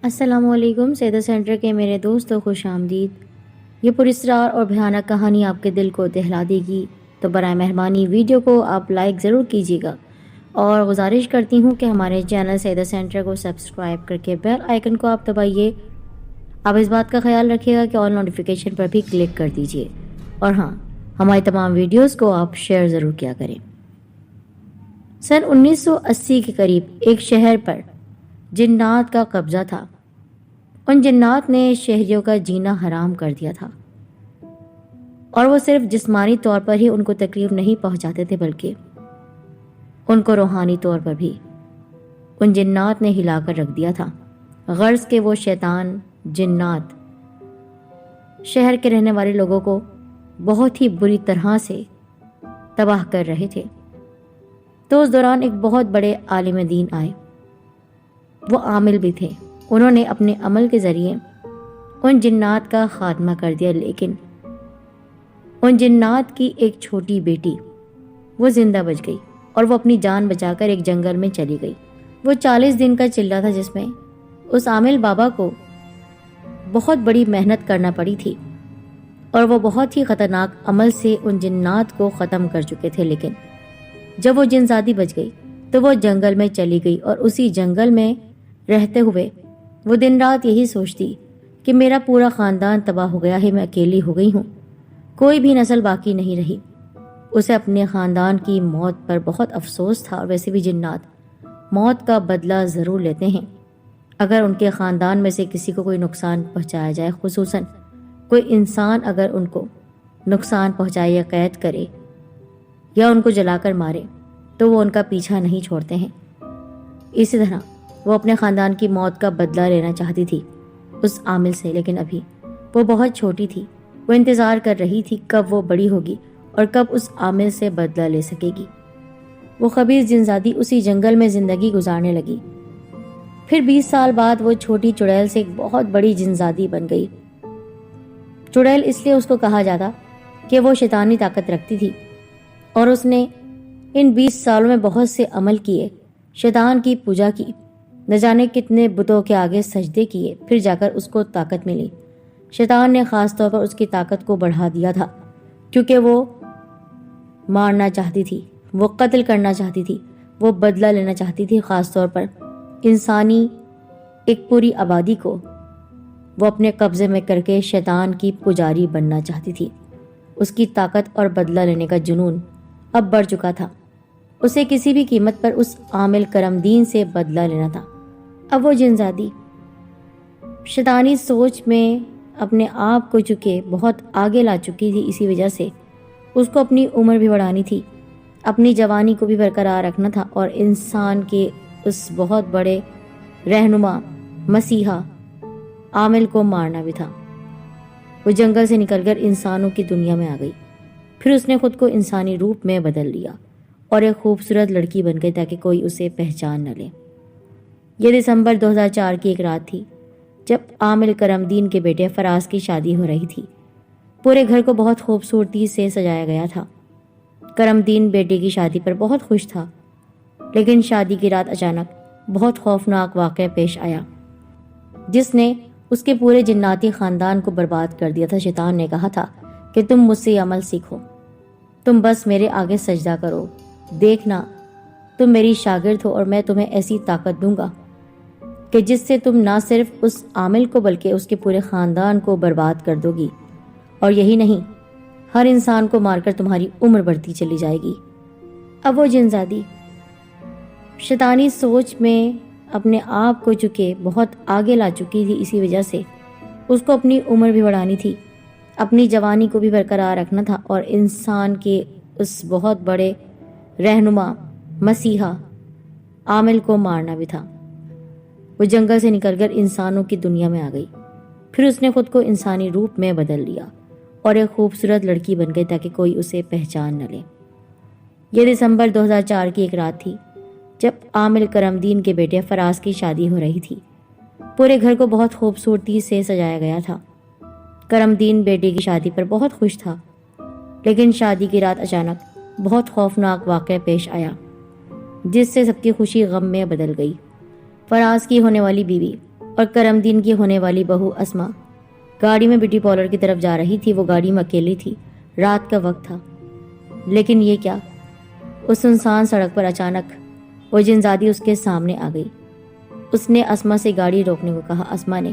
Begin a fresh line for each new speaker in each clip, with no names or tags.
السلام علیکم سیدہ سینٹر کے میرے دوستوں، خوش آمدید۔ یہ پراسرار اور بھیانک کہانی آپ کے دل کو دہلا دے گی، تو برائے مہربانی ویڈیو کو آپ لائک ضرور کیجیے گا، اور گزارش کرتی ہوں کہ ہمارے چینل سیدہ سینٹر کو سبسکرائب کر کے بیل آئیکن کو آپ دبائیے۔ آپ اس بات کا خیال رکھیے گا کہ آل نوٹیفیکیشن پر بھی کلک کر دیجیے، اور ہاں، ہماری تمام ویڈیوز کو آپ شیئر ضرور کیا کریں۔ سن 1980 کے قریب ایک شہر پر جنات کا قبضہ تھا۔ ان جنات نے شہریوں کا جینا حرام کر دیا تھا، اور وہ صرف جسمانی طور پر ہی ان کو تکلیف نہیں پہنچاتے تھے، بلکہ ان کو روحانی طور پر بھی ان جنات نے ہلا کر رکھ دیا تھا۔ غرض کہ وہ شیطان جنات شہر کے رہنے والے لوگوں کو بہت ہی بری طرح سے تباہ کر رہے تھے۔ تو اس دوران ایک بہت بڑے عالم دین آئے۔ وہ عامل بھی تھے۔ انہوں نے اپنے عمل کے ذریعے ان جنات کا خاتمہ کر دیا، لیکن ان جنات کی ایک چھوٹی بیٹی وہ زندہ بچ گئی، اور وہ اپنی جان بچا کر ایک جنگل میں چلی گئی۔ وہ 40 دن کا چلہ تھا، جس میں اس عامل بابا کو بہت بڑی محنت کرنا پڑی تھی، اور وہ بہت ہی خطرناک عمل سے ان جنات کو ختم کر چکے تھے۔ لیکن جب وہ جنزادی بچ گئی تو وہ جنگل میں چلی گئی، اور اسی جنگل میں رہتے ہوئے وہ دن رات یہی سوچتی کہ میرا پورا خاندان تباہ ہو گیا ہے، میں اکیلی ہو گئی ہوں، کوئی بھی نسل باقی نہیں رہی۔ اسے اپنے خاندان کی موت پر بہت افسوس تھا، اور ویسے بھی جنات موت کا بدلہ ضرور لیتے ہیں اگر ان کے خاندان میں سے کسی کو کوئی نقصان پہنچایا جائے، خصوصاً کوئی انسان اگر ان کو نقصان پہنچائے یا قید کرے یا ان کو جلا کر مارے تو وہ ان کا پیچھا نہیں چھوڑتے ہیں۔ اسی طرح وہ اپنے خاندان کی موت کا بدلہ لینا چاہتی تھی اس عامل سے، لیکن ابھی وہ بہت چھوٹی تھی۔ وہ انتظار کر رہی تھی کب وہ بڑی ہوگی اور کب اس عامل سے بدلہ لے سکے گی۔ وہ خبیث جنزادی اسی جنگل میں زندگی گزارنے لگی۔ پھر 20 سال بعد وہ چھوٹی چڑیل سے ایک بہت بڑی جنزادی بن گئی۔ چڑیل اس لیے اس کو کہا جاتا کہ وہ شیطانی طاقت رکھتی تھی، اور اس نے ان 20 سالوں میں بہت سے عمل کیے، شیطان کی پوجا کی، نہ جانے کتنے بتوں کے آگے سجدے کیے، پھر جا کر اس کو طاقت ملی۔ شیطان نے خاص طور پر اس کی طاقت کو بڑھا دیا تھا، کیونکہ وہ مارنا چاہتی تھی، وہ قتل کرنا چاہتی تھی، وہ بدلہ لینا چاہتی تھی، خاص طور پر انسانی ایک پوری آبادی کو وہ اپنے قبضے میں کر کے شیطان کی پجاری بننا چاہتی تھی۔ اس کی طاقت اور بدلہ لینے کا جنون اب بڑھ چکا تھا۔ اسے کسی بھی قیمت پر اس عامل کرم دین سے بدلہ لینا تھا۔ اب وہ جنزادی شیطانی سوچ میں اپنے آپ کو چکے بہت آگے لا چکی تھی، اسی وجہ سے اس کو اپنی عمر بھی بڑھانی تھی، اپنی جوانی کو بھی برقرار رکھنا تھا، اور انسان کے اس بہت بڑے رہنما مسیحا عامل کو مارنا بھی تھا۔ وہ جنگل سے نکل کر انسانوں کی دنیا میں آ گئی۔ پھر اس نے خود کو انسانی روپ میں بدل لیا اور ایک خوبصورت لڑکی بن گئی تاکہ کوئی اسے پہچان نہ لے۔ یہ دسمبر 2004 کی ایک رات تھی جب عامل کرم دین کے بیٹے فراز کی شادی ہو رہی تھی۔ پورے گھر کو بہت خوبصورتی سے سجایا گیا تھا۔ کرم دین بیٹے کی شادی پر بہت خوش تھا، لیکن شادی کی رات اچانک بہت خوفناک واقعہ پیش آیا جس نے اس کے پورے جناتی خاندان کو برباد کر دیا تھا۔ شیطان نے کہا تھا کہ تم مجھ سے عمل سیکھو، تم بس میرے آگے سجدہ کرو، دیکھنا تم میری شاگرد ہو، اور میں تمہیں ایسی طاقت دوں گا کہ جس سے تم نہ صرف اس عامل کو بلکہ اس کے پورے خاندان کو برباد کر دو گی، اور یہی نہیں، ہر انسان کو مار کر تمہاری عمر بڑھتی چلی جائے گی۔ اب وہ جنزادی شیطانی سوچ میں اپنے آپ کو چکے بہت آگے لا چکی تھی، اسی وجہ سے اس کو اپنی عمر بھی بڑھانی تھی، اپنی جوانی کو بھی برقرار رکھنا تھا، اور انسان کے اس بہت بڑے رہنما مسیحا عامل کو مارنا بھی تھا۔ وہ جنگل سے نکل کر انسانوں کی دنیا میں آ گئی۔ پھر اس نے خود کو انسانی روپ میں بدل لیا اور ایک خوبصورت لڑکی بن گئی تاکہ کوئی اسے پہچان نہ لے۔ یہ دسمبر 2004 کی ایک رات تھی جب عامل کرم دین کے بیٹے فراز کی شادی ہو رہی تھی۔ پورے گھر کو بہت خوبصورتی سے سجایا گیا تھا۔ کرم دین بیٹے کی شادی پر بہت خوش تھا، لیکن شادی کی رات اچانک بہت خوفناک واقعہ پیش آیا جس سے سب کی خوشی غم میں بدل گئی۔ فراز کی ہونے والی بیوی اور کرم دین کی ہونے والی بہو اسما گاڑی میں بیوٹی پارلر کی طرف جا رہی تھی۔ وہ گاڑی میں اکیلی تھی، رات کا وقت تھا، لیکن یہ کیا، اس سنسان سڑک پر اچانک وہ جنزادی اس کے سامنے آ گئی۔ اس نے اسما سے گاڑی روکنے کو کہا۔ اسما نے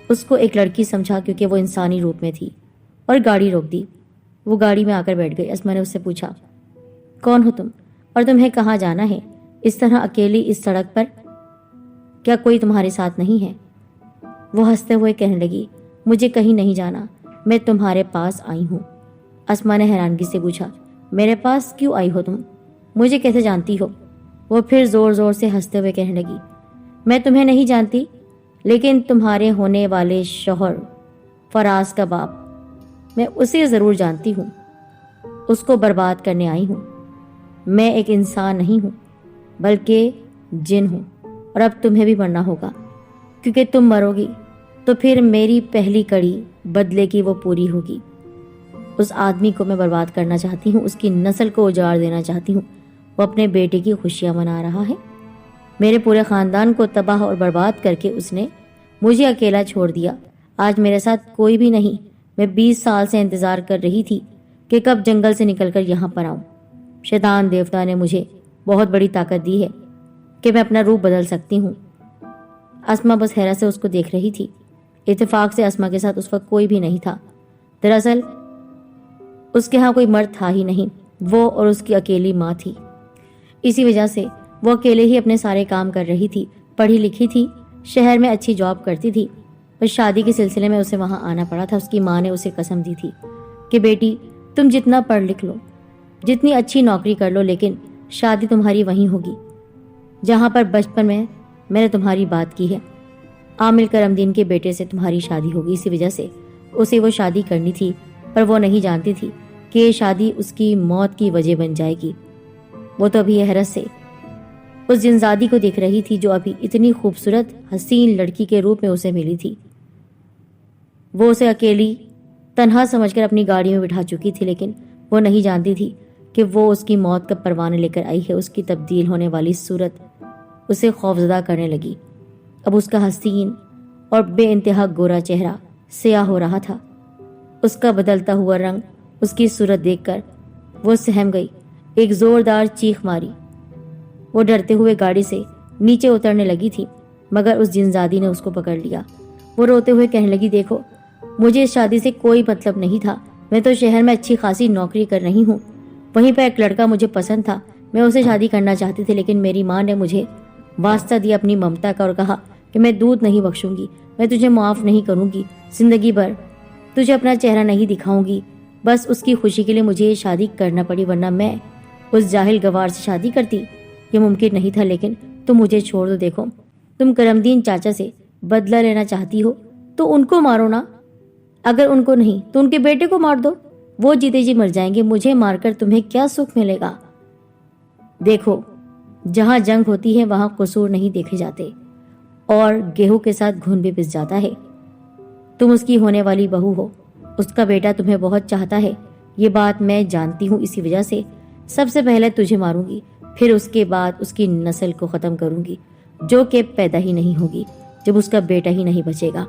اس کو ایک لڑکی سمجھا کیونکہ وہ انسانی روپ میں تھی، اور گاڑی روک دی۔ وہ گاڑی میں آ کر بیٹھ گئی۔ اسما نے اس سے پوچھا، کون ہو تم اور تمہیں کہاں جانا ہے اس طرح اکیلی اس سڑک پر؟ کیا کوئی تمہارے ساتھ نہیں ہے؟ وہ ہنستے ہوئے کہنے لگی، مجھے کہیں نہیں جانا، میں تمہارے پاس آئی ہوں۔ اسما نے حیرانگی سے پوچھا، میرے پاس کیوں آئی ہو تم؟ مجھے کیسے جانتی ہو؟ وہ پھر زور زور سے ہنستے ہوئے کہنے لگی، میں تمہیں نہیں جانتی، لیکن تمہارے ہونے والے شوہر فراز کا باپ، میں اسے ضرور جانتی ہوں۔ اس کو برباد کرنے آئی ہوں۔ میں ایک انسان نہیں ہوں بلکہ جن ہوں، اور اب تمہیں بھی مرنا ہوگا، کیونکہ تم مرو گی تو پھر میری پہلی کڑی بدلے کی وہ پوری ہوگی۔ اس آدمی کو میں برباد کرنا چاہتی ہوں، اس کی نسل کو اجاڑ دینا چاہتی ہوں۔ وہ اپنے بیٹے کی خوشیاں منا رہا ہے، میرے پورے خاندان کو تباہ اور برباد کر کے اس نے مجھے اکیلا چھوڑ دیا۔ آج میرے ساتھ کوئی بھی نہیں۔ میں 20 سال سے انتظار کر رہی تھی کہ کب جنگل سے نکل کر یہاں پر آؤں۔ شیطان دیوتا نے مجھے بہت بڑی طاقت دی ہے کہ میں اپنا روپ بدل سکتی ہوں۔ اسما بس حیرت سے اس کو دیکھ رہی تھی۔ اتفاق سے اسما کے ساتھ اس وقت کوئی بھی نہیں تھا۔ دراصل اس کے ہاں کوئی مرد تھا ہی نہیں، وہ اور اس کی اکیلی ماں تھی۔ اسی وجہ سے وہ اکیلے ہی اپنے سارے کام کر رہی تھی۔ پڑھی لکھی تھی، شہر میں اچھی جاب کرتی تھی، پر شادی کے سلسلے میں اسے وہاں آنا پڑا تھا۔ اس کی ماں نے اسے قسم دی تھی کہ بیٹی تم جتنا پڑھ لکھ لو، جتنی اچھی نوکری کر لو، لیکن شادی تمہاری وہیں ہوگی جہاں پر بچپن میں نے تمہاری بات کی ہے۔ عامل کرم دین کے بیٹے سے تمہاری شادی ہوگی۔ اسی وجہ سے اسے وہ شادی کرنی تھی، پر وہ نہیں جانتی تھی کہ یہ شادی اس کی موت کی وجہ بن جائے گی۔ وہ تو ابھی حیرت سے اس جنزادی کو دیکھ رہی تھی جو ابھی اتنی خوبصورت حسین لڑکی کے روپ میں اسے ملی تھی۔ وہ اسے اکیلی تنہا سمجھ کر اپنی گاڑی میں بٹھا چکی تھی، لیکن وہ نہیں جانتی تھی کہ وہ اس کی موت کا پروانہ لے کر آئی ہے۔ اس کی تبدیل ہونے والی صورت اسے خوفزدہ کرنے لگی۔ اب اس کا حسین اور بے انتہا گورا چہرہ سیاہ ہو رہا تھا۔ اس کا بدلتا ہوا رنگ، اس کی صورت دیکھ کر وہ سہم گئی، ایک زوردار چیخ ماری۔ وہ ڈرتے ہوئے گاڑی سے نیچے اترنے لگی تھی، مگر اس جنزادی نے اس کو پکڑ لیا۔ وہ روتے ہوئے کہنے لگی، دیکھو مجھے اس شادی سے کوئی مطلب نہیں تھا، میں تو شہر میں اچھی خاصی نوکری کر رہی ہوں، وہیں پہ ایک لڑکا مجھے پسند تھا، میں اسے شادی کرنا چاہتی تھی، لیکن میری ماں نے مجھے واسطہ دیا اپنی ممتا کا اور کہا کہ میں دودھ نہیں بخشوں گی، میں تجھے معاف نہیں کروں گی، زندگی بھر تجھے اپنا چہرہ نہیں دکھاؤں گی۔ بس اس کی خوشی کے لیے مجھے یہ شادی کرنا پڑی، ورنہ میں اس جاہل گوار سے شادی کرتی، یہ ممکن نہیں تھا، لیکن تم مجھے چھوڑ دو۔ دیکھو تم کرم دین چاچا سے بدلہ لینا چاہتی ہو تو ان کو مارو نا، اگر ان کو نہیں تو ان کے بیٹے کو مار دو، وہ جیتے جی مر جائیں گے، مجھے مار کر تمہیں کیا سکھ ملے گا؟ دیکھو جہاں جنگ ہوتی ہے وہاں قصور نہیں دیکھے جاتے، اور گیہوں کے ساتھ گھن بھی پس جاتا ہے۔ تم اس کی ہونے والی بہو ہو، اس کا بیٹا تمہیں بہت چاہتا ہے، یہ بات میں جانتی ہوں، اسی وجہ سے سب سے پہلے تجھے ماروں گی، پھر اس کے بعد اس کی نسل کو ختم کروں گی، جو کہ پیدا ہی نہیں ہوگی جب اس کا بیٹا ہی نہیں بچے گا۔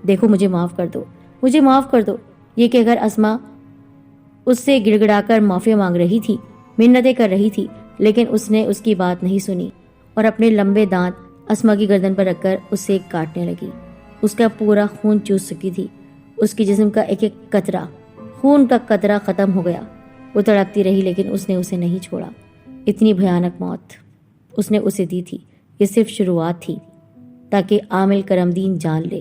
دیکھو مجھے معاف کر دو، مجھے معاف کر دو۔ یہ کہ اگر اسما اس سے گڑ گڑا کر معافی مانگ رہی تھی، منتیں کر رہی تھی، لیکن اس نے اس کی بات نہیں سنی اور اپنے لمبے دانت اسما کی گردن پر رکھ کر اسے کاٹنے لگی۔ اس کا پورا خون چوس چکی تھی، اس کی جسم کا ایک ایک قطرہ، خون کا قطرہ ختم ہو گیا۔ وہ تڑپتی رہی لیکن اس نے اسے نہیں چھوڑا۔ اتنی بھیانک موت اس نے اسے دی تھی، یہ صرف شروعات تھی، تاکہ عامل کرم دین جان لے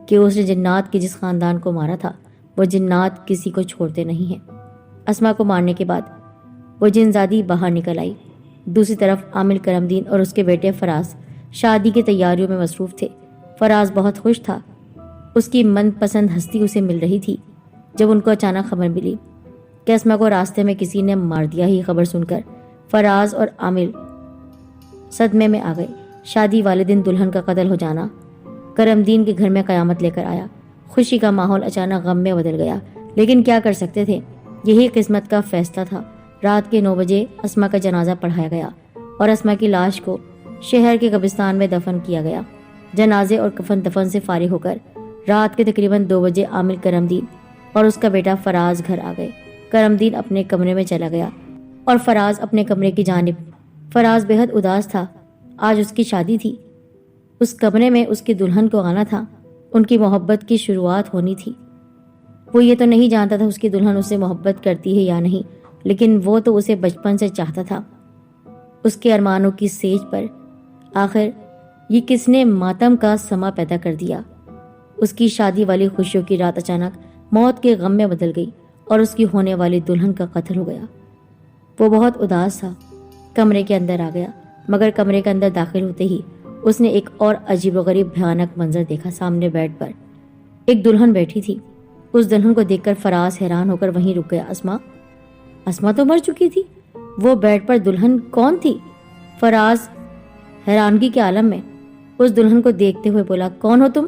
کہ اس نے جنات کے جس خاندان کو مارا تھا وہ جنات کسی کو چھوڑتے نہیں ہیں۔ اسما کو مارنے کے بعد وہ جنزادی باہر نکل آئی۔ دوسری طرف عامل کرم دین اور اس کے بیٹے فراز شادی کی تیاریوں میں مصروف تھے۔ فراز بہت خوش تھا، اس کی من پسند ہستی اسے مل رہی تھی۔ جب ان کو اچانک خبر ملی کہ اسما کو راستے میں کسی نے مار دیا، ہی خبر سن کر فراز اور عامل صدمے میں آ گئے۔ شادی والے دن دلہن کا قتل ہو جانا کرم دین کے گھر میں قیامت لے کر آیا۔ خوشی کا ماحول اچانک غم میں بدل گیا، لیکن کیا کر سکتے تھے، یہی قسمت کا فیصلہ تھا۔ رات کے 9 بجے اسما کا جنازہ پڑھایا گیا اور اسما کی لاش کو شہر کے قبرستان میں دفن کیا گیا۔ جنازے اور کفن دفن سے فارغ ہو کر رات کے تقریباً 2 بجے عامل کرمدین اور اس کا بیٹا فراز گھر آ گئے۔ کرمدین اپنے کمرے میں چلا گیا اور فراز اپنے کمرے کی جانب۔ فراز بے حد اداس تھا، آج اس کی شادی تھی، اس کمرے میں اس کی دلہن کو آنا تھا، ان کی محبت کی شروعات ہونی تھی۔ وہ یہ تو نہیں جانتا تھا اس کی دلہن اسے محبت کرتی ہے یا نہیں، لیکن وہ تو اسے بچپن سے چاہتا تھا، اس کے ارمانوں کی سیج پر۔ آخر یہ کس نے ماتم کا سما پیدا کر دیا؟ اس کی شادی والی خوشیوں کی رات اچانک موت کے غم میں بدل گئی اور اس کی ہونے والی دلہن کا قتل ہو گیا۔ وہ بہت اداس تھا، کمرے کے اندر آ گیا، مگر کمرے کے اندر داخل ہوتے ہی اس نے ایک اور عجیب و غریب بھیانک منظر دیکھا۔ سامنے بیڈ پر ایک دلہن بیٹھی تھی۔ اس دلہن کو دیکھ کر فراز حیران ہو کر وہیں رک گیا۔ اسما تو مر چکی تھی، وہ بیڈ پر دلہن کون تھی؟ فراز حیرانگی کے عالم میں اس دلہن کو دیکھتے ہوئے بولا، کون ہو تم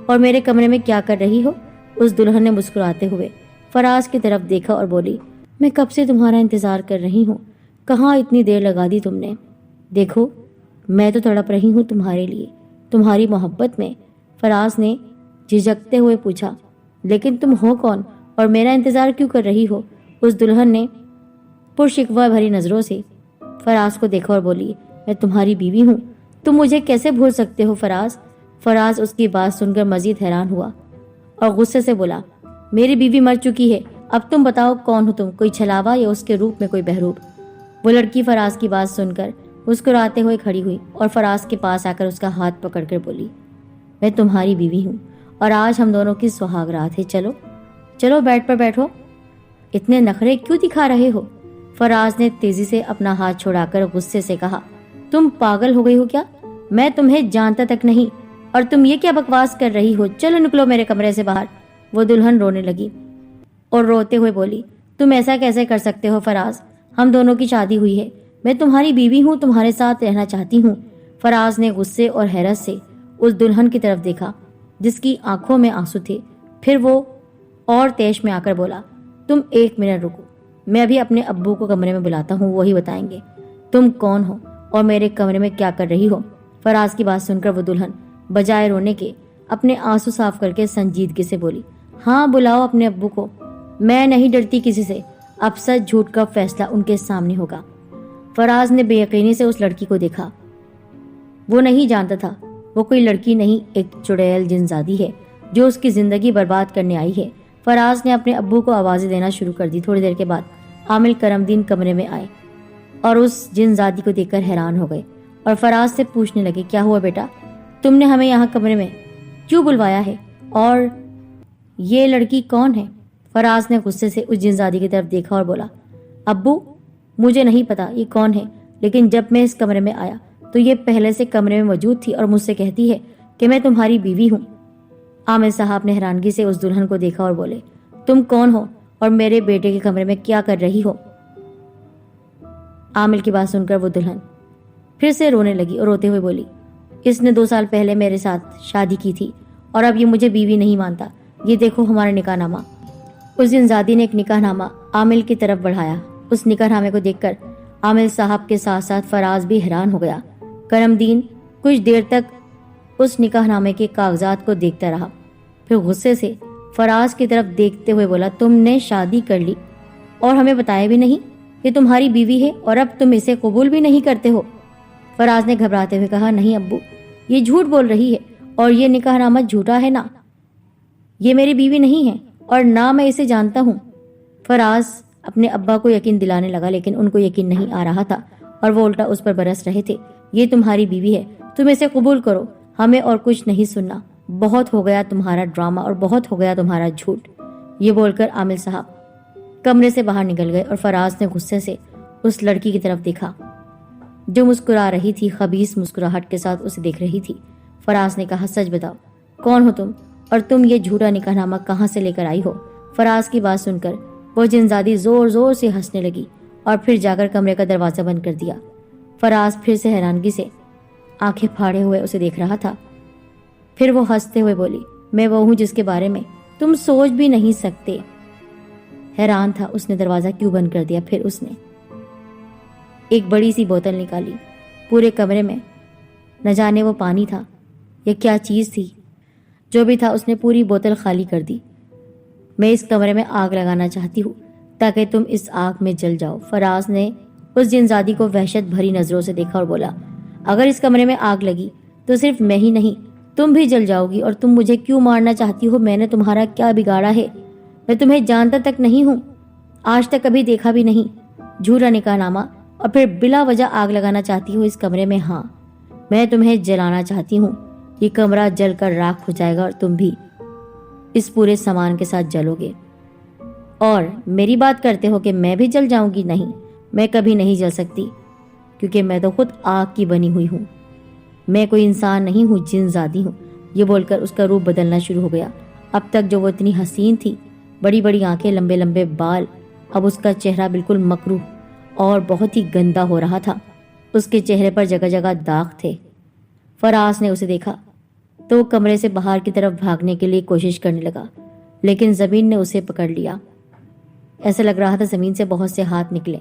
اور میرے کمرے میں کیا کر رہی ہو؟ اس دلہن نے مسکراتے ہوئے فراز کی طرف دیکھا اور بولی، میں کب سے تمہارا انتظار کر رہی ہوں، کہاں اتنی دیر لگا دی تم نے؟ دیکھو میں تو تڑپ رہی ہوں تمہارے لیے، تمہاری محبت میں۔ فراز نے جھجکتے ہوئے پوچھا، لیکن تم ہو کون اور میرا انتظار کیوں کر رہی ہو؟ اس دلہن نے پرشکوہ بھری نظروں سے فراز کو دیکھا اور بولی، میں تمہاری بیوی ہوں، تم مجھے کیسے بھول سکتے ہو فراز؟ فراز اس کی بات سن کر مزید حیران ہوا اور غصے سے بولا، میری بیوی مر چکی ہے، اب تم بتاؤ کون ہو تم، کوئی چھلاوا یا اس کے روپ میں کوئی بہروپ؟ وہ لڑکی فراز کی بات سن کر مسکراتے ہوئے کھڑی ہوئی اور فراز کے پاس آ کر اس کا ہاتھ پکڑ کر بولی، میں تمہاری بیوی ہوں اور آج ہم دونوں کی سہاگ رات ہے، چلو چلو بیڈ پر بیٹھو، اتنے نخرے کیوں دکھا رہے ہو؟ فراز نے تیزی سے اپنا ہاتھ چھڑا کر غصے سے کہا، تم پاگل ہو گئی ہو کیا؟ میں تمہیں جانتا تک نہیں اور تم یہ کیا بکواس کر رہی ہو؟ چلو نکلو میرے کمرے سے باہر۔ وہ دلہن رونے لگی اور روتے ہوئے بولی، تم ایسا کیسے کر سکتے ہو فراز؟ ہم دونوں کی شادی ہوئی ہے، میں تمہاری بیوی ہوں، تمہارے ساتھ رہنا چاہتی ہوں۔ فراز نے غصے اور حیرت سے اس دلہن کی طرف دیکھا جس کی آنکھوں میں آنسو تھے، پھر وہ اور تیش میں آ کر بولا، تم 1 منٹ رکو، میں ابھی اپنے ابو کو کمرے میں بلاتا ہوں، وہی بتائیں گے تم کون ہو اور میرے کمرے میں کیا کر رہی ہو۔ فراز کی بات سن کر وہ دلہن بجائے رونے کے اپنے آنسو صاف کر کے سنجیدگی سے بولی، ہاں بلاؤ اپنے ابو کو، میں نہیں ڈرتی کسی سے، اب سچ جھوٹ کا فیصلہ ان کے سامنے ہوگا۔ فراز نے بے یقینی سے اس لڑکی کو دیکھا، وہ نہیں جانتا تھا وہ کوئی لڑکی نہیں، ایک چڑیل جنزادی ہے جو اس کی زندگی برباد کرنے آئی ہے۔ فراز نے اپنے ابو کو آوازیں دینا شروع کر دی۔ تھوڑی دیر کے بعد عامل کرمدین کمرے میں آئے اور اس جنزادی کو دیکھ کر حیران ہو گئے اور فراز سے پوچھنے لگے، کیا ہوا بیٹا، تم نے ہمیں یہاں کمرے میں کیوں بلوایا ہے اور یہ لڑکی کون ہے؟ فراز نے غصے سے اس جنزادی کی طرف دیکھا اور بولا، ابو مجھے نہیں پتا یہ کون ہے، لیکن جب میں اس کمرے میں آیا تو یہ پہلے سے کمرے میں موجود تھی اور مجھ سے کہتی ہے کہ میں تمہاری بیوی ہوں۔ عامل صاحب نے حیرانگی سے اس دلہن کو دیکھا اور بولے، تم کون ہو اور میرے بیٹے کے کمرے میں کیا کر رہی ہو؟ عامل کی بات سن کر وہ دلہن پھر سے رونے لگی اور روتے ہوئے بولی، اس نے 2 سال پہلے میرے ساتھ شادی کی تھی اور اب یہ مجھے بیوی نہیں مانتا، یہ دیکھو ہمارا نکاح نامہ۔ اس جنزادی نے ایک نکاح نامہ عامل کی طرف بڑھایا۔ اس نکاح نامے کو دیکھ کر عامل صاحب کے ساتھ ساتھ فراز بھی حیران ہو گیا۔ کرمدین کچھ دیر تک اس نکاح نامے کے کاغذات کو دیکھتا رہا، پھر غصے سے فراز کی طرف دیکھتے ہوئے بولا، تم نے شادی کر لی اور ہمیں بتایا بھی نہیں، یہ تمہاری بیوی ہے اور اب تم اسے قبول بھی نہیں کرتے ہو؟ فراز نے گھبراتے ہوئے کہا، نہیں ابو، یہ جھوٹ بول رہی ہے اور یہ نکاح نامہ جھوٹا ہے نا، یہ میری بیوی نہیں ہے اور نہ میں اسے جانتا ہوں۔ فراز اپنے ابا کو یقین دلانے لگا لیکن ان کو یقین نہیں آ رہا تھا اور وہ الٹا اس پر برس رہے تھے، یہ تمہاری بیوی ہے، تم اسے قبول کرو، ہمیں اور کچھ نہیں سننا، بہت ہو گیا تمہارا ڈرامہ اور بہت ہو گیا تمہارا جھوٹ۔ یہ بول کر عامل صاحب کمرے سے باہر نکل گئے اور فراز نے غصے سے اس لڑکی کی طرف دیکھا جو مسکرا رہی تھی، خبیث مسکراہٹ کے ساتھ اسے دیکھ رہی تھی۔ فراز نے کہا، سچ بتاؤ کون ہو تم اور تم یہ جھوٹا نکاح نامہ کہاں سے لے کر آئی ہو؟ فراز کی بات سن کر وہ جنزادی زور زور سے ہنسنے لگی اور پھر جا کر کمرے کا دروازہ بند کر دیا۔ فراز پھر سے حیرانگی سے آنکھیں پھاڑے ہوئے اسے دیکھ رہا تھا، پھر وہ ہنستے ہوئے بولی، میں وہ ہوں جس کے بارے میں تم سوچ بھی نہیں سکتے۔ حیران تھا اس نے دروازہ کیوں بند کر دیا۔ پھر اس نے ایک بڑی سی بوتل نکالی، پورے کمرے میں نہ جانے وہ پانی تھا یہ کیا چیز تھی؟ جو بھی تھا اس نے پوری بوتل خالی کر دی۔ میں اس کمرے میں آگ لگانا چاہتی ہوں تاکہ تم اس آگ میں جل جاؤ۔ فراز نے اس جنزادی کو وحشت بھری نظروں سے دیکھا اور بولا، اگر اس کمرے میں آگ لگی تو صرف میں ہی نہیں، تم بھی جل جاؤ گی۔ اور تم مجھے کیوں مارنا چاہتی ہو؟ میں نے تمہارا کیا بگاڑا ہے؟ میں تمہیں جانتا تک نہیں ہوں، آج تک کبھی دیکھا بھی نہیں۔ جھوٹا نکاح نامہ اور پھر بلا وجہ آگ لگانا چاہتی ہو اس کمرے میں؟ ہاں، میں تمہیں جلانا چاہتی ہوں۔ یہ کمرہ جل کر راکھ ہو جائے گا اور تم بھی اس پورے سامان کے ساتھ جلو گے۔ اور میری بات کرتے ہو کہ میں بھی جل جاؤں گی؟ نہیں، میں کبھی نہیں جل سکتی، کیونکہ میں تو خود آگ کی بنی ہوئی ہوں۔ میں کوئی انسان نہیں ہوں، جن زادی ہوں۔ یہ بول کر اس کا روپ بدلنا شروع ہو گیا۔ اب تک جو وہ اتنی حسین تھی، بڑی بڑی آنکھیں، لمبے لمبے بال، اب اس کا چہرہ بالکل مکروہ اور بہت ہی گندا ہو رہا تھا۔ اس کے چہرے پر جگہ جگہ داغ تھے۔ فراز نے اسے دیکھا تو وہ کمرے سے باہر کی طرف بھاگنے کے لیے کوشش کرنے لگا، لیکن زمین نے اسے پکڑ لیا۔ ایسا لگ رہا تھا زمین سے بہت سے ہاتھ نکلے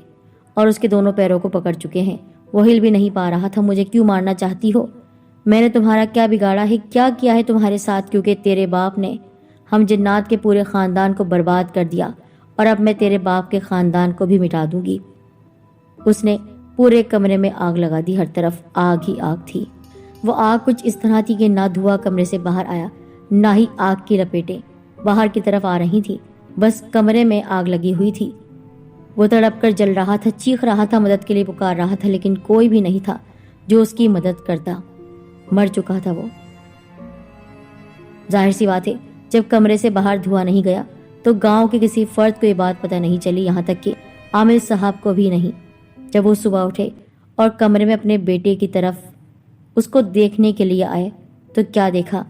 اور اس کے دونوں پیروں کو پکڑ چکے ہیں۔ وہ ہل بھی نہیں پا رہا تھا۔ مجھے کیوں مارنا چاہتی ہو؟ میں نے تمہارا کیا بگاڑا ہے؟ کیا کیا ہے تمہارے ساتھ؟ کیونکہ تیرے باپ نے ہم جنات کے پورے خاندان کو برباد کر دیا، اور اب میں تیرے باپ کے خاندان کو بھی مٹا دوں گی۔ اس نے پورے کمرے میں آگ لگا دی۔ ہر طرف آگ ہی آگ تھی۔ وہ آگ کچھ اس طرح تھی کہ نہ دھواں کمرے سے باہر آیا، نہ ہی آگ کی لپیٹیں باہر کی طرف آ رہی تھی، بس کمرے میں آگ لگی ہوئی تھی۔ وہ تڑپ کر جل رہا تھا، چیخ رہا تھا، مدد کے لیے پکار رہا تھا، لیکن کوئی بھی نہیں تھا جو اس کی مدد کرتا۔ مر چکا تھا وہ۔ ظاہر سی بات ہے، جب کمرے سے باہر دھواں نہیں گیا تو گاؤں کے کسی فرد کو یہ بات پتہ نہیں چلی، یہاں تک کہ عامل صاحب کو بھی نہیں۔ جب وہ صبح اٹھے اور کمرے میں اپنے بیٹے کی طرف اس کو دیکھنے کے لیے آئے تو کیا دیکھا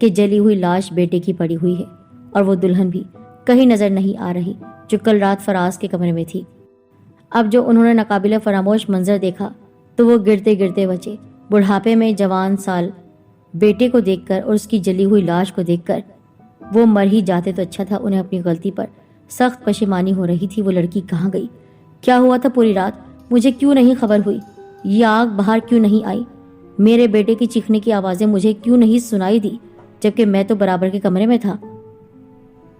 کہ جلی ہوئی لاش بیٹے کی پڑی ہوئی ہے، اور وہ دلہن بھی کہیں نظر نہیں آ رہی جو کل رات فراز کے کمرے میں تھی۔ اب جو انہوں نے ناقابل فراموش منظر دیکھا تو وہ گرتے گرتے بچے۔ بڑھاپے میں جوان سال بیٹے کو دیکھ کر اور اس کی جلی ہوئی لاش کو دیکھ کر وہ مر ہی جاتے تو اچھا تھا۔ انہیں اپنی غلطی پر سخت پشیمانی ہو رہی تھی۔ وہ لڑکی کہاں گئی؟ کیا ہوا تھا پوری رات؟ مجھے کیوں نہیں خبر ہوئی؟ یہ آگ باہر کیوں نہیں آئی؟ میرے بیٹے کی چیخنے کی آوازیں مجھے کیوں نہیں سنائی دی، جبکہ میں تو برابر کے کمرے میں تھا؟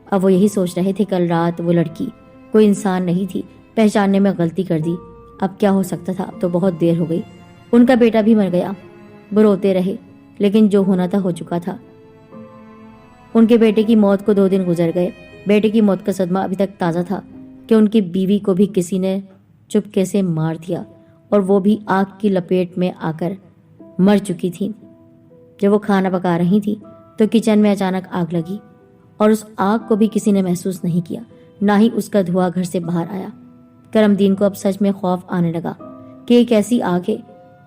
اب وہ یہی سوچ رہے تھے، کل رات وہ لڑکی کوئی انسان نہیں تھی، پہچاننے میں غلطی کر دی۔ اب کیا ہو سکتا تھا؟ اب تو بہت دیر ہو گئی۔ ان کا بیٹا بھی مر گیا۔ وہ روتے رہے، لیکن جو ہونا تھا ہو چکا تھا۔ ان کے بیٹے کی موت کو 2 دن گزر گئے۔ بیٹے کی موت کا صدمہ ابھی تک تازہ تھا کہ ان کی بیوی کو بھی کسی نے چپکے سے مار دیا، اور وہ بھی آگ کی لپیٹ میں آ کر مر چکی تھی۔ جب وہ کھانا پکا رہی تھی تو کچن میں اچانک آگ لگی، اور اس آگ کو بھی کسی نے محسوس نہیں کیا، نہ ہی اس کا دھواں گھر سے باہر آیا۔ کرم دین کو اب سچ میں خوف آنے لگا کہ ایک ایسی آگ ہے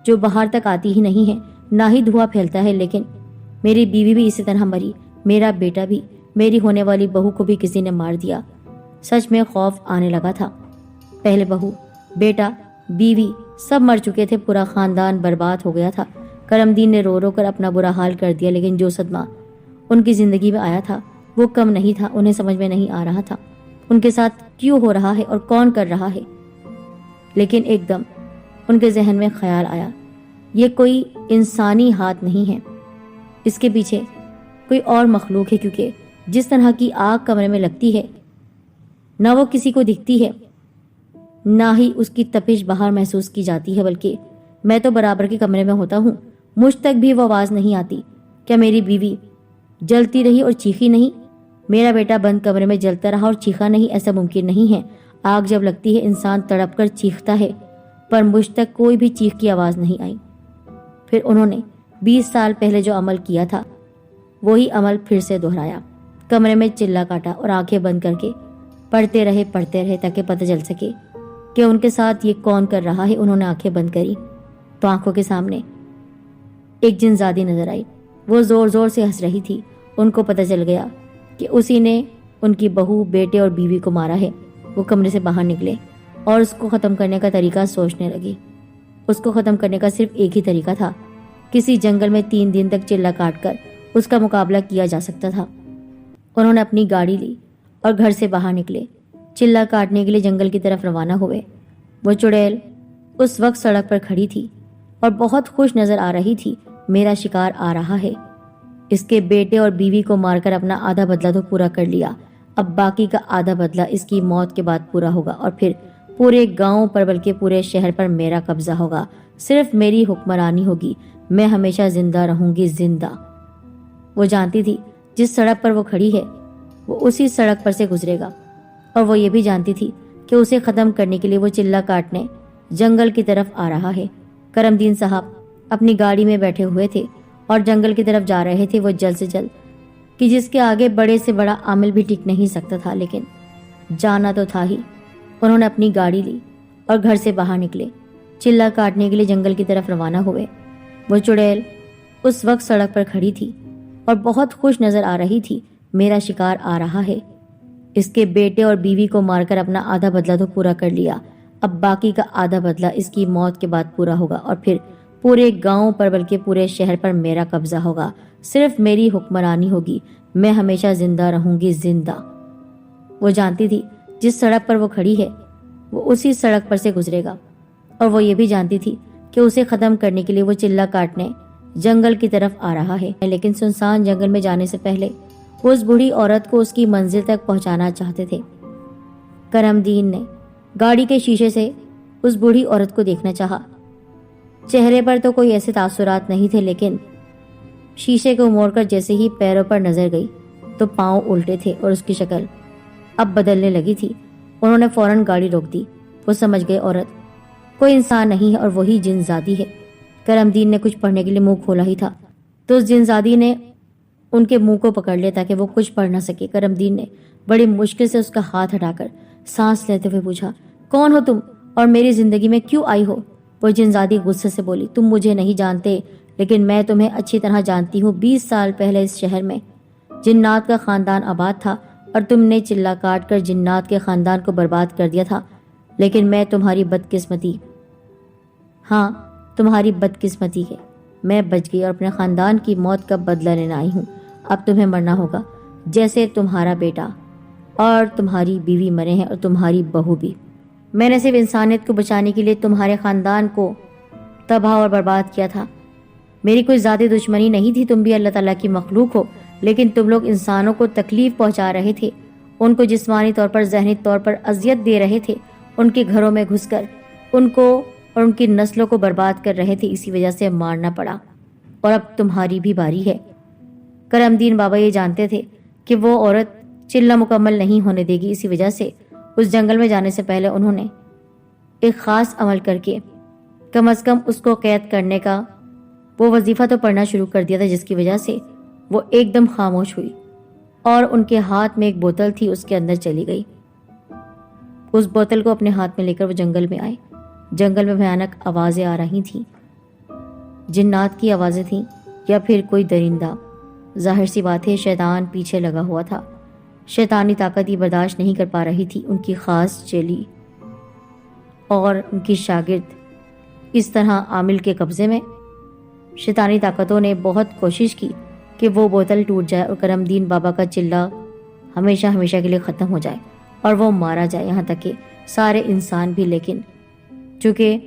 جو باہر تک آتی ہی نہیں ہے، نہ ہی دھواں پھیلتا ہے، لیکن میری بیوی بھی اسی طرح مری، میرا بیٹا بھی، میری ہونے والی بہو کو بھی کسی نے مار دیا۔ سچ میں خوف آنے لگا تھا۔ پہلے بہو، بیٹا، بیوی سب مر چکے تھے، پورا خاندان برباد ہو گیا تھا۔ کرم دین نے رو رو کر اپنا برا حال کر دیا، لیکن جو صدمہ ان کی زندگی میں آیا تھا وہ کم نہیں تھا۔ انہیں سمجھ میں نہیں آ رہا تھا ان کے ساتھ کیوں ہو رہا ہے اور کون کر رہا ہے۔ لیکن ایک دم ان کے ذہن میں خیال آیا، یہ کوئی انسانی ہاتھ نہیں ہے، اس کے پیچھے کوئی اور مخلوق ہے، کیونکہ جس طرح کی آگ کمرے میں لگتی ہے نہ وہ کسی کو دکھتی ہے، نہ ہی اس کی تپش باہر محسوس کی جاتی ہے، بلکہ میں تو برابر کے کمرے میں ہوتا ہوں، مجھ تک بھی وہ آواز نہیں آتی۔ کیا میری بیوی جلتی رہی اور چیخی نہیں؟ میرا بیٹا بند کمرے میں جلتا رہا اور چیخا نہیں؟ ایسا ممکن نہیں ہے۔ آگ جب لگتی ہے انسان تڑپ کر چیختا ہے، پر مجھ تک کوئی بھی چیخ کی آواز نہیں آئی۔ پھر انہوں نے 20 سال پہلے جو عمل کیا تھا وہی عمل پھر سے دہرایا۔ کمرے میں چلا کاٹا اور آنکھیں بند کر کے پڑھتے رہے تاکہ پتہ چل سکے کہ ان کے ساتھ یہ کون کر رہا ہے۔ انہوں نے آنکھیں بند کری تو آنکھوں کے سامنے ایک جنزادی نظر آئی۔ وہ زور زور سے ہنس رہی تھی۔ ان کو پتہ چل گیا کہ اسی نے ان کی بہو، بیٹے اور بیوی کو مارا ہے۔ وہ کمرے سے باہر نکلے اور اس کو ختم کرنے کا طریقہ سوچنے لگے۔ اس کو ختم کرنے کا صرف ایک ہی طریقہ تھا، کسی جنگل میں 3 دن تک چلا کاٹ کر اس کا مقابلہ کیا جا سکتا تھا۔ انہوں نے اپنی گاڑی لی اور گھر سے باہر نکلے، چلا کاٹنے کے لیے جنگل کی طرف روانہ ہوئے۔ وہ چڑیل اس وقت سڑک پر کھڑی تھی اور بہت خوش نظر آ رہی تھی، میرا شکار آ رہا ہے۔ اس کے بیٹے اور بیوی کو مار کر اپنا آدھا بدلہ تو پورا کر لیا، اب باقی کا آدھا بدلہ اس کی موت کے بعد پورا ہوگا، اور پھر پورے گاؤں پر بلکہ پورے شہر پر میرا قبضہ ہوگا، صرف میری حکمرانی ہوگی، میں ہمیشہ زندہ رہوں گی، زندہ۔ وہ جانتی تھی جس سڑک پر وہ کھڑی ہے وہ اسی سڑک پر سے گزرے گا، اور وہ یہ بھی جانتی تھی کہ اسے ختم کرنے کے لیے وہ چلہ کاٹنے جنگل کی طرف آ رہا ہے۔ کرم دین صاحب اپنی گاڑی میں بیٹھے ہوئے تھے اور جنگل کی طرف جا رہے تھے، وہ جلد سے جلد کہ جس کے آگے بڑے سے بڑا عامل بھی ٹک نہیں سکتا تھا، لیکن جانا تو تھا ہی۔ انہوں نے اپنی گاڑی لی اور گھر سے باہر نکلے، چلہ کاٹنے کے لیے جنگل کی طرف روانہ ہوئے۔ وہ چڑیل اس وقت سڑک پر کھڑی تھی اور بہت خوش نظر آ رہی تھی۔ میرا شکار آ رہا ہے، اس کے بیٹے اور بیوی کو مار کر اپنا آدھا بدلہ تو پورا کر لیا، اب باقی کا آدھا بدلہ اس کی موت کے بعد پورا ہوگا، اور پھر پورے گاؤں پر بلکہ پورے شہر پر میرا قبضہ ہوگا، صرف میری حکمرانی ہوگی، میں ہمیشہ زندہ رہوں گی، زندہ۔ وہ جانتی تھی جس سڑک پر وہ کھڑی ہے وہ اسی سڑک پر سے گزرے گا، اور وہ یہ بھی جانتی تھی کہ اسے ختم کرنے کے لیے وہ چلہ کاٹنے جنگل کی طرف آ رہا ہے، لیکن سنسان جنگل میں جانے سے پہلے وہ اس بوڑھی عورت کو اس کی منزل تک پہنچانا چاہتے تھے۔ کرم دین نے گاڑی کے شیشے سے اس بوڑھی عورت کو دیکھنا چاہا۔ چہرے پر تو کوئی ایسے تاثرات نہیں تھے، لیکن شیشے کو موڑ کر جیسے ہی پیروں پر نظر گئی تو پاؤں الٹے تھے اور اس کی شکل اب بدلنے لگی تھی۔ انہوں نے فوراً گاڑی روک دی۔ وہ سمجھ گئے عورت کوئی انسان نہیں ہے اور وہی جن زادی ہے۔ کرم دین نے کچھ پڑھنے کے لیے منہ کھولا ہی تھا تو اس جن زادی نے ان کے منہ کو پکڑ لیا تاکہ وہ کچھ پڑھ نہ سکے۔ کرم دین نے بڑی مشکل سے اس کا ہاتھ ہٹا کر سانس لیتے ہوئے پوچھا، کون ہو تم اور میری زندگی میں کیوں آئی ہو؟ وہ جن زادی غصے سے بولی، تم مجھے نہیں جانتے لیکن میں تمہیں اچھی طرح جانتی ہوں۔ 20 سال پہلے اس شہر میں جنات کا خاندان آباد تھا اور تم نے چلہ کاٹ کر جنات کے خاندان کو برباد کر دیا تھا، لیکن میں تمہاری بدقسمتی، ہاں تمہاری بدقسمتی ہے، میں بچ گئی اور اپنے خاندان کی موت کا بدلہ لینے آئی ہوں۔ اب تمہیں مرنا ہوگا جیسے تمہارا بیٹا اور تمہاری بیوی مرے ہیں اور تمہاری بہو بھی۔ میں نے صرف انسانیت کو بچانے کے لیے تمہارے خاندان کو تباہ اور برباد کیا تھا، میری کوئی ذاتی دشمنی نہیں تھی، تم بھی اللہ تعالیٰ کی مخلوق ہو، لیکن تم لوگ انسانوں کو تکلیف پہنچا رہے تھے، ان کو جسمانی طور پر ذہنی طور پر اذیت دے رہے تھے، ان کے گھروں میں گھس کر ان کو اور ان کی نسلوں کو برباد کر رہے تھے، اسی وجہ سے مارنا پڑا اور اب تمہاری بھی باری ہے۔ کرم دین بابا یہ جانتے تھے کہ وہ عورت چلہ مکمل نہیں ہونے دے گی، اسی وجہ سے اس جنگل میں جانے سے پہلے انہوں نے ایک خاص عمل کر کے کم از کم اس کو قید کرنے کا وہ وظیفہ تو پڑھنا شروع کر دیا تھا، جس کی وجہ سے وہ ایک دم خاموش ہوئی اور ان کے ہاتھ میں ایک بوتل تھی، اس کے اندر چلی گئی۔ اس بوتل کو اپنے ہاتھ میں لے کر وہ جنگل میں آئے۔ جنگل میں بھیانک آوازیں آ رہی تھیں، جنات کی آوازیں تھیں یا پھر کوئی درندہ۔ ظاہر سی بات ہے شیطان پیچھے لگا ہوا تھا، شیطانی طاقت ہی برداشت نہیں کر پا رہی تھی۔ ان کی خاص چیلی اور ان کی شاگرد اس طرح عامل کے قبضے میں۔ شیطانی طاقتوں نے بہت کوشش کی کہ وہ بوتل ٹوٹ جائے اور کرم دین بابا کا چلہ ہمیشہ ہمیشہ کے لیے ختم ہو جائے اور وہ مارا جائے، یہاں تک کہ سارے انسان بھی۔ لیکن چونکہ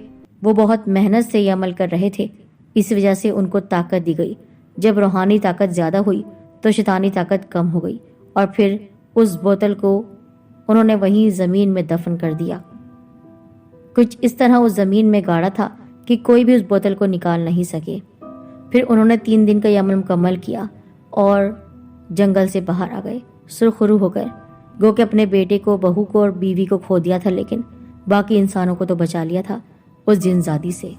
وہ بہت محنت سے یہ عمل کر رہے تھے، اس وجہ سے ان کو طاقت دی گئی۔ جب روحانی طاقت زیادہ ہوئی تو شیطانی طاقت کم ہو گئی، اور پھر اس بوتل کو انہوں نے وہیں زمین میں دفن کر دیا۔ کچھ اس طرح اس زمین میں گاڑا تھا کہ کوئی بھی اس بوتل کو نکال نہیں سکے۔ پھر انہوں نے 3 دن کا یہ عمل مکمل کیا اور جنگل سے باہر آ گئے، سرخرو ہو کر، گو کہ اپنے بیٹے کو، بہو کو اور بیوی کو کھو دیا تھا، لیکن باقی انسانوں کو تو بچا لیا تھا اس جن زادی سے۔